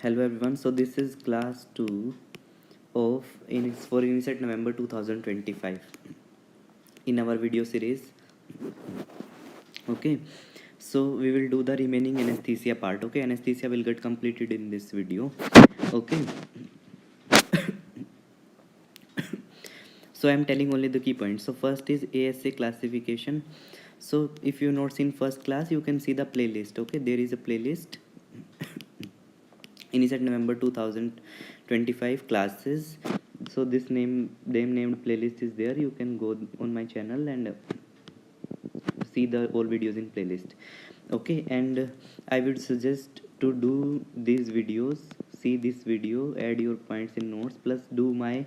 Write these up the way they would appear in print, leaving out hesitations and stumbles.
Hello everyone. So this is class 2 of for Inset November 2025 in our video series. Okay. So we will do the remaining anesthesia part. Okay. Anesthesia will get completed in this video. Okay. So I am telling only the key points. So first is ASA classification. So if you not seen first class, you can see the playlist. Okay. There is a playlist. Inset November 2025 classes. So this named playlist is there. You can go on my channel and see the all videos in playlist. Okay, and I would suggest to do these videos, see this video, add your points in notes, plus do my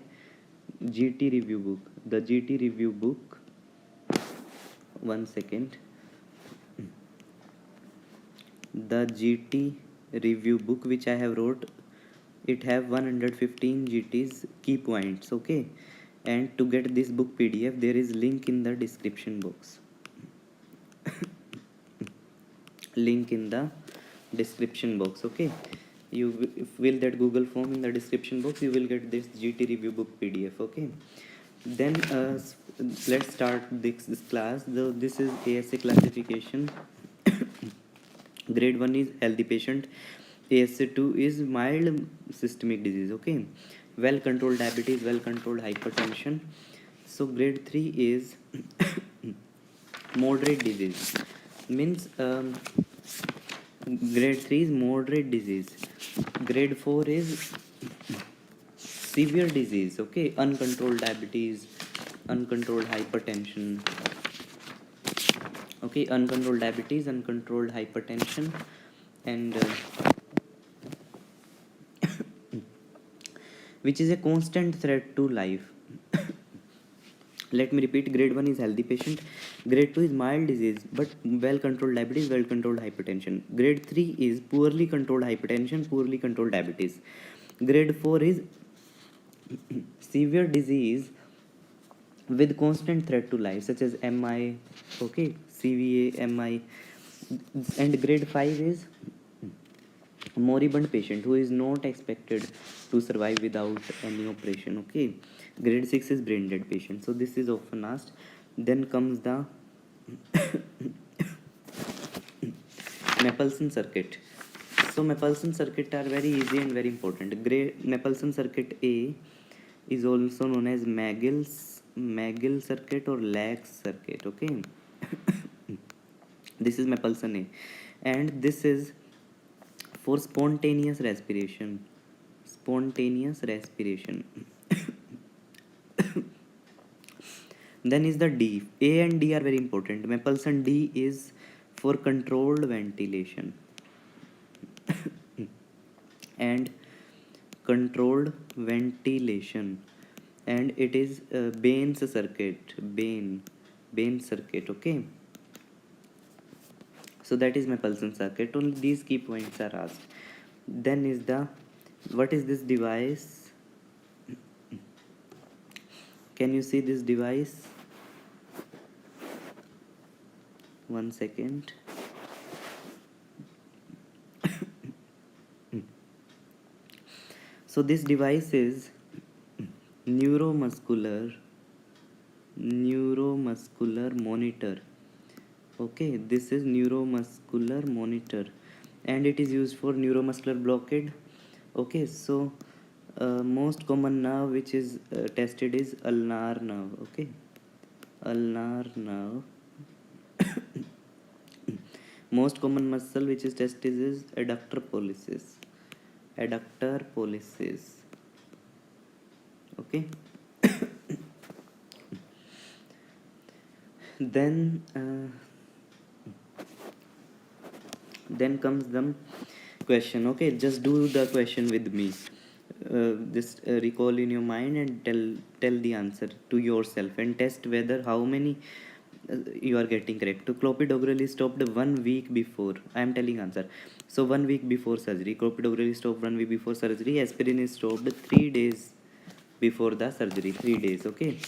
GT review book. The GT review book, 1 second, the GT review book which I have wrote, it have 115 GT's key points. Okay, and to get this book PDF, there is link in the description box. Link in the description box. Okay, you fill that Google form in the description box, you will get this GT review book PDF. Okay, then let's start this class. This is ASA classification. Grade 1 is healthy patient. ASA 2 is mild systemic disease. Okay, well controlled diabetes, well controlled hypertension. So grade 3 is moderate disease, means grade 3 is moderate disease. Grade 4 is severe disease. Okay, uncontrolled diabetes, uncontrolled hypertension. Okay, uncontrolled diabetes, uncontrolled hypertension, and which is a constant threat to life. Let me repeat, grade 1 is healthy patient, grade 2 is mild disease but well controlled diabetes, well controlled hypertension. Grade 3 is poorly controlled hypertension, poorly controlled diabetes. Grade 4 is severe disease with constant threat to life, such as MI, okay, CVA, MI. And grade 5 is moribund patient who is not expected to survive without any operation. Okay, grade 6 is brain dead patient. So this is often asked. Then comes the Mapleson circuit. So Mapleson circuit are very easy and very important. Mapleson circuit A is also known as Magill circuit or Lax circuit. Okay, this is Mapleson A, and this is for spontaneous respiration. Spontaneous respiration. Then is the D. A and D are very important. Mapleson D is for controlled ventilation and controlled ventilation, and it is Bain's circuit. Bain circuit. Okay, so that is Mapleson circuit. Only these key points are asked. Then is the, what is this device? Can you see this device? 1 second. So this device is neuromuscular monitor. Okay, this is neuromuscular monitor, and it is used for neuromuscular blockade. Okay, so most common nerve which is tested is ulnar nerve. Okay, ulnar nerve. Most common muscle which is tested is adductor pollicis. Adductor pollicis. Okay. Then comes the question. Okay, just do the question with me. Just recall in your mind and tell the answer to yourself and test whether how many you are getting correct. To clopidogrel is stopped 1 week before. I am telling answer. So 1 week before surgery. Clopidogrel is stopped 1 week before surgery. Aspirin is stopped 3 days before the surgery. 3 days. Okay.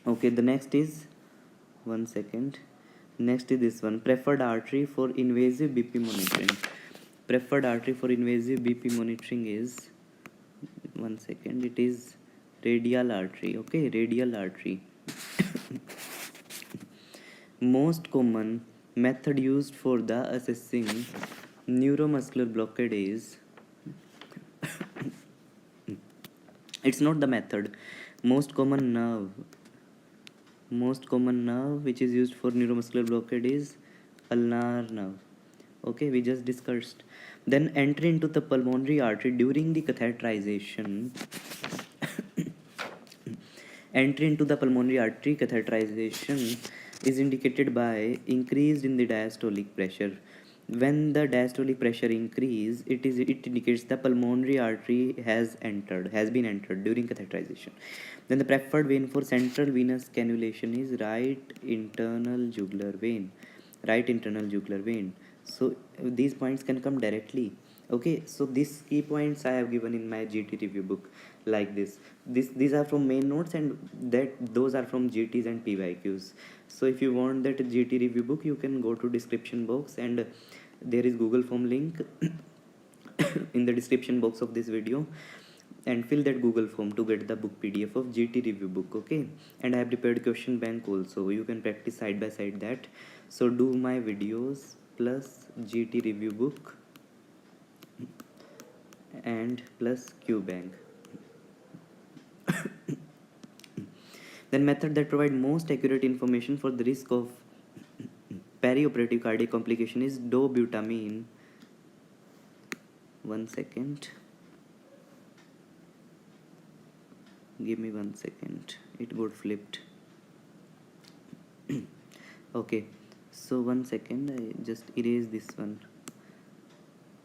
Okay, the next is 1 second. Next is this one, preferred artery for invasive BP monitoring. Preferred artery for invasive BP monitoring is, one second, it is radial artery. Okay, radial artery. Most common method used for the assessing neuromuscular blockade is, it's not the method, most common nerve which is used for neuromuscular blockade is ulnar nerve. Okay, we just discussed. Then entry into the pulmonary artery during the catheterization. Entry into the pulmonary artery catheterization is indicated by increase in the diastolic pressure. When the diastolic pressure increase, it indicates the pulmonary artery has been entered during catheterization. Then the preferred vein for central venous cannulation is right internal jugular vein. So these points can come directly. Okay, so these key points I have given in my GT review book, like these are from main notes, and those are from GTs and PYQs. So if you want that GT review book, you can go to description box, and there is Google form link in the description box of this video, and fill that Google form to get the book PDF of GT review book. Okay, and I have prepared question bank also, you can practice side by side that. So do my videos plus GT review book and plus Q bank. Then method that provide most accurate information for the risk of perioperative cardiac complication is dobutamine. One second, give me 1 second, it got flipped. Okay, so 1 second, I just erase this one.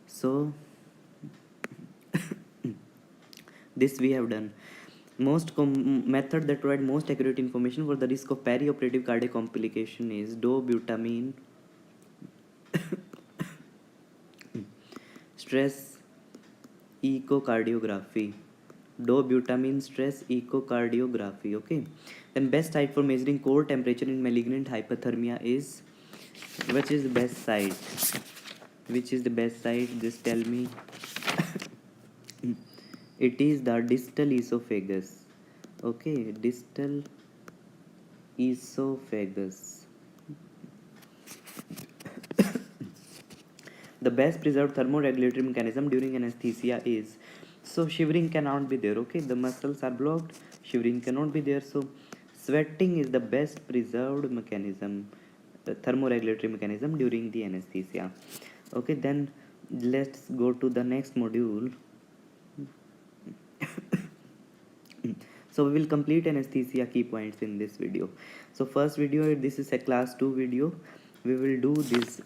So this we have done. Method that provide most accurate information for the risk of perioperative cardiac complication is dobutamine stress echocardiography. Dobutamine stress echocardiography. Okay, then best site for measuring core temperature in malignant hypothermia is, which is the best site, just tell me. It is the distal esophagus. Okay, distal esophagus. The best preserved thermoregulatory mechanism during anesthesia is, so shivering cannot be there. Okay, the muscles are blocked, shivering cannot be there, so sweating is the best preserved mechanism, thermoregulatory mechanism during the anesthesia. Okay, then let's go to the next module. So we will complete anesthesia key points in this video. So first video, this is a class 2 video, we will do this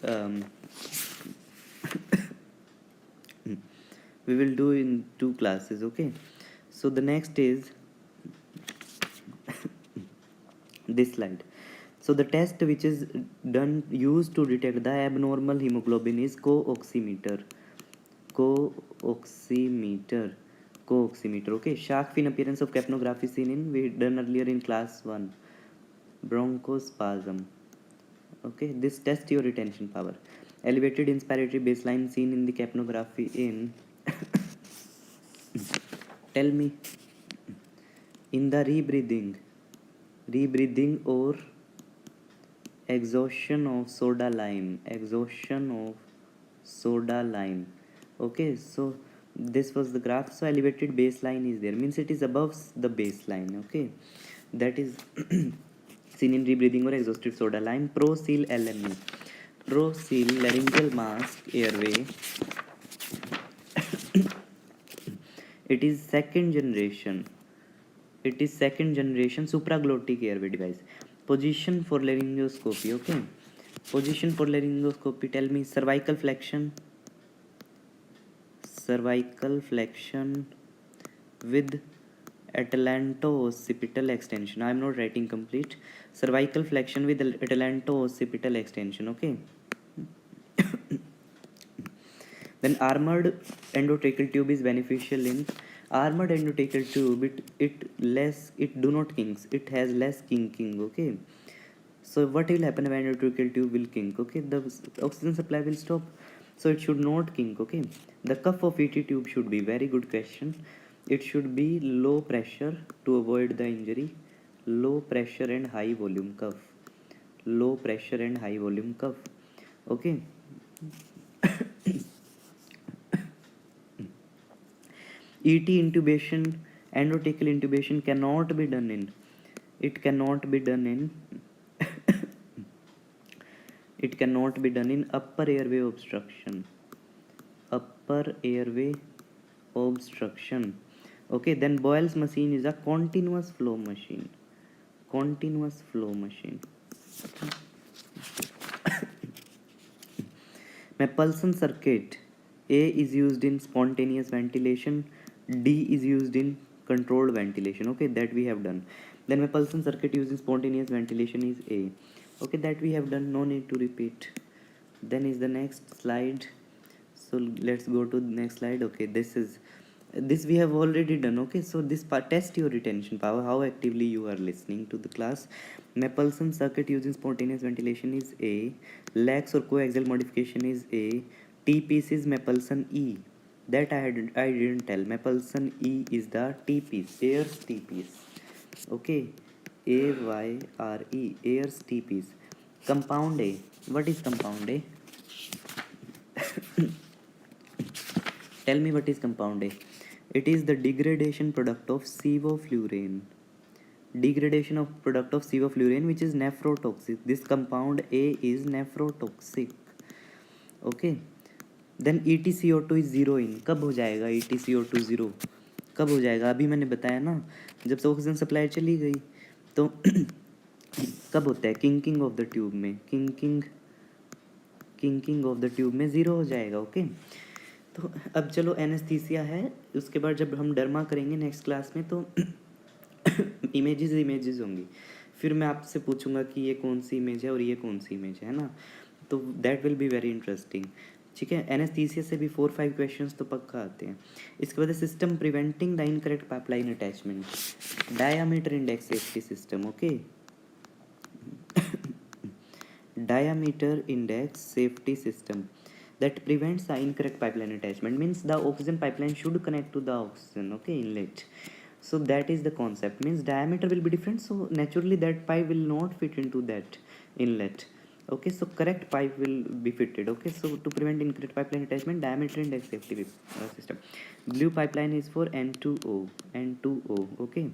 we will do in 2 classes. Okay, so the next is this slide. So the test which is used to detect the abnormal hemoglobin is co-oximeter. Okay, shark fin appearance of capnography seen in, we done earlier in class 1, bronchospasm. Okay, this test your retention power. Elevated inspiratory baseline seen in the capnography in tell me, in the rebreathing or exhaustion of soda lime. Okay, so this was the graph. So elevated baseline is there, means it is above the baseline. Okay, that is seen in rebreathing or exhausted soda lime. ProSeal LME, ProSeal laryngeal mask airway. It is second generation supraglottic airway device. Position for laryngoscopy. Okay, position for laryngoscopy, tell me, cervical flexion with atlanto-occipital extension. I am not writing complete. Cervical flexion with atlanto-occipital extension. Okay. Then armored endotracheal tube is beneficial in armored endotracheal tube. It do not kinks. It has less kinking. Okay. So what will happen when ventricular tube will kink? Okay, the oxygen supply will stop, so it should not kink. Okay, the cuff of ET tube should be, very good question, it should be low pressure to avoid the injury. Low pressure and high volume cuff. Low pressure and high volume cuff. Okay. ET intubation, endotracheal intubation cannot be done in, it cannot be done in it cannot be done in upper airway obstruction. Upper airway obstruction. Okay, then Boyle's machine is a continuous flow machine. Continuous flow machine. Mapleson circuit. A is used in spontaneous ventilation, D is used in controlled ventilation. Okay, that we have done. Then Mapleson circuit used in spontaneous ventilation is A. Okay, that we have done, no need to repeat. Then is the next slide. So let's go to the next slide. Okay, this we have already done. Okay, so this part test your retention power, how actively you are listening to the class. Mapleson circuit using spontaneous ventilation is A. Lax or coaxial modification is A. T piece is Mapleson E. That I didn't tell. Mapleson E is the T piece, Ayer's T piece. Okay, AYRE, Ayer's T piece. Compound A. What is compound A? Tell me what is compound A. It is the degradation product of sevoflurane. Degradation of product of sevoflurane, which is nephrotoxic. This compound A is nephrotoxic. Okay. Then EtCO2 is zero in. कब हो जाएगा EtCO2 zero? कब हो जाएगा? अभी मैंने बताया ना, जब से ऑक्सीजन सप्लाई चली गई तो कब होता है? किंकिंग ऑफ द ट्यूब में. किंकिंग ऑफ द ट्यूब में ज़ीरो हो जाएगा. ओके, तो अब चलो एनेस्थीसिया है, उसके बाद जब हम डर्मा करेंगे नेक्स्ट क्लास में तो इमेजेस होंगी, फिर मैं आपसे पूछूंगा कि ये कौन सी इमेज है और ये कौन सी इमेज है ना, तो that will be very interesting. ठीक है, एनेस्थीसिया से भी 4-5 क्वेश्चंस तो पक्का आते हैं. इसके बाद system preventing the incorrect pipeline attachment, diameter index safety system. Okay, diameter index safety system that prevents the incorrect pipeline attachment, means the oxygen pipeline should connect to the oxygen, okay, inlet. So that is the concept, means diameter will be different, so naturally that pipe will not fit into that inlet. Okay, so correct pipe will be fitted. Okay, so to prevent incorrect pipeline attachment, diameter index safety system. Blue pipeline is for N2O. Okay.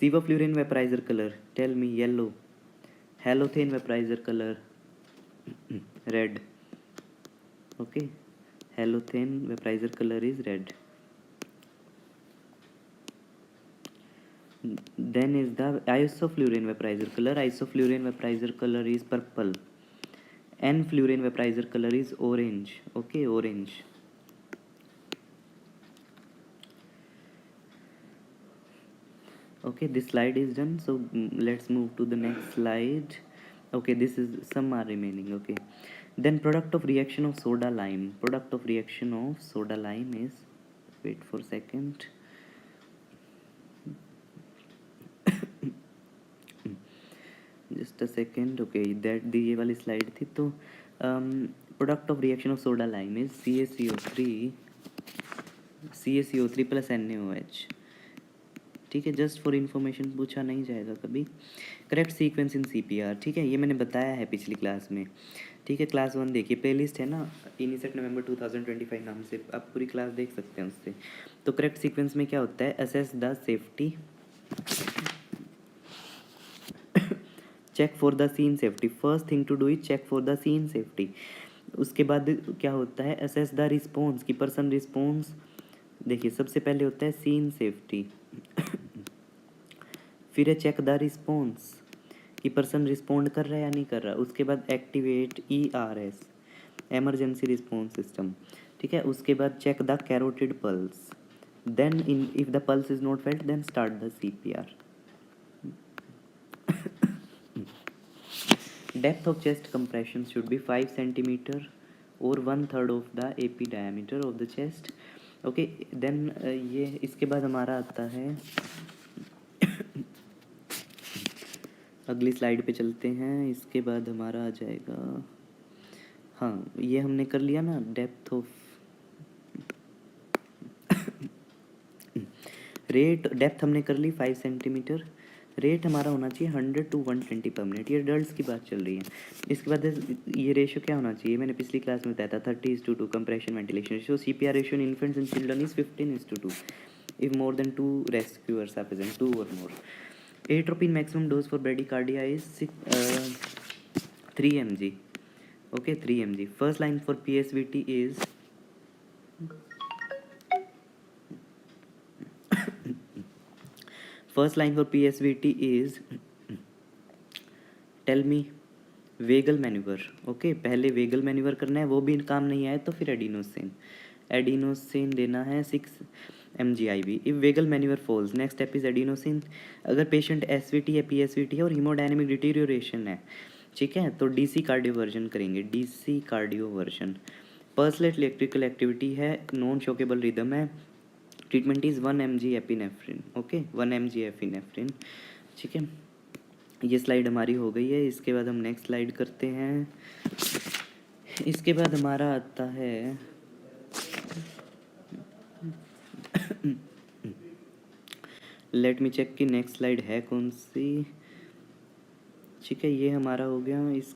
Sevoflurane vaporizer color, tell me. Yellow. Halothane vaporizer color, red. Okay, halothane vaporizer color is red. Then is the isoflurane vaporizer color. Isoflurane vaporizer color is purple. N-fluorine vaporizer color is orange. Okay, orange. Okay, this slide is done, so let's move to the next slide. Okay, this is some are remaining. Okay, then product of reaction of soda lime. Product of reaction of soda lime is, wait for a second, just a second. Okay, that the ये वाली slide थी, तो product of reaction of soda lime is CaCO3 plus NaOH. ठीक है, just for information, पूछा नहीं जाएगा कभी. Correct sequence in CPR. ठीक है, ये मैंने बताया है पिछली क्लास में. ठीक है, क्लास 1 देखिए, प्लेलिस्ट है ना, इनिसेट नवंबर 2025 नाम से, आप पूरी क्लास देख सकते हैं उससे. तो करेक्ट सीक्वेंस में क्या होता है? Assess the safety, check for the scene safety. First thing to do is check for the scene safety. उसके बाद क्या होता है? असेस द रिस्पॉन्स की पर्सन रिस्पॉन्स. देखिए, सबसे पहले होता है सीन सेफ्टी, फिर है चेक द रिस्पॉन्स कि पर्सन रिस्पॉन्ड कर रहा है या नहीं कर रहा. उसके बाद activate ERS, emergency response system. ठीक है, उसके बाद check the carotid pulse. Then if the pulse is not felt, then start the CPR. Depth of chest compression should be 5 centimeter or 1/3 of the AP diameter of the chest. Okay then ये इसके बाद हमारा आता है अगली slide पे चलते हैं। इसके बाद हमारा आ जाएगा, हाँ ये हमने कर लिया ना, डेप्थ ऑफ रेट, डेप्थ हमने कर ली 5 सेंटीमीटर। रेट हमारा होना चाहिए 100 to 120 पर मिनट, ये डल्स की बात चल रही है। इसके बाद ये रेशियो क्या होना चाहिए, मैंने पिछली क्लास में बताया था 30:2 compression ventilation ratio. CPR ratio in infants and children is 15:2 if more than 2 rescuers are present, 2 or more. Atropine maximum dose for bradycardia is 3 mg. Okay, 3 mg. First line for PSVT is tell me vagal manoeuvre. Okay पहले vagal manoeuvre करना है, वो भी काम नहीं आए तो फिर एडिनोसिन देना है 6 mg/IV। If vagal manoeuvre fails next step is adenosine. अगर पेशेंट SVT है, PSVT है और हीमोडायनेमिक डिटीरियोरेशन है, ठीक है, तो DC कार्डियोवर्जन करेंगे, DC कार्डियोवर्जन। पर्सलेट इलेक्ट्रिकल एक्टिविटी है, नॉन शॉकेबल रिदम है, treatment is 1 mg epinephrine. Okay 1 mg epinephrine, ठीक है। ये स्लाइड हमारी हो गई है। इसके बाद हम नेक्स्ट स्लाइड करते हैं। इसके बाद हमारा आता है लेट मी चेक कि नेक्स्ट स्लाइड है कौन सी, ठीक है ये हमारा हो गया। इस